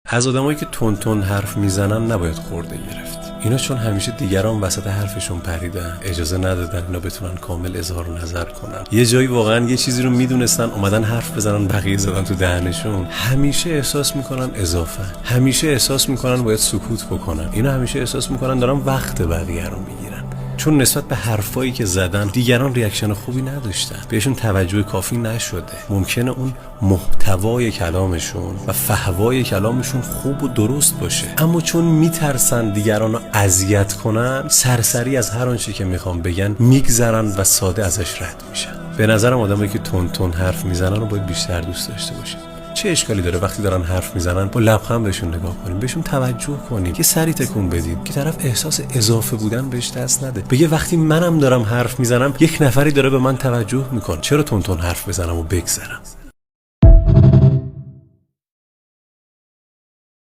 از آدمایی که تون حرف میزنن نباید خورده گرفت. اینا چون همیشه دیگران وسط حرفشون پریدن، اجازه ندادن اینا بتونن کامل اظهار نظر کنن. یه جایی واقعا یه چیزی رو میدونستن اومدن حرف بزنن، بقیه زدن تو دهنشون. همیشه احساس میکنن اضافه، همیشه احساس میکنن باید سکوت بکنن. اینا همیشه احساس میکنن دارن وقت بقیه رو میگیرن، چون نسبت به حرفایی که زدن دیگران ریاکشن خوبی نداشتن، بهشون توجه کافی نشده. ممکنه اون محتوای کلامشون و فحوای کلامشون خوب و درست باشه، اما چون میترسن دیگران رو اذیت کنن، سرسری از هر آنچه که میخوام بگن میگذرن و ساده ازش رد میشن. به نظرم آدمایی که تون حرف میزنن رو باید بیشتر دوست داشته باشیم. چه اشکالی داره وقتی دارن حرف میزنن با لبخند بهشون نگاه کنیم، بهشون توجه کنیم، که سری تکون بدیم که طرف احساس اضافه بودن بهش دست نده، بگه وقتی منم دارم حرف میزنم یک نفری داره به من توجه میکنه، چرا تون حرف بزنم و بگذرم.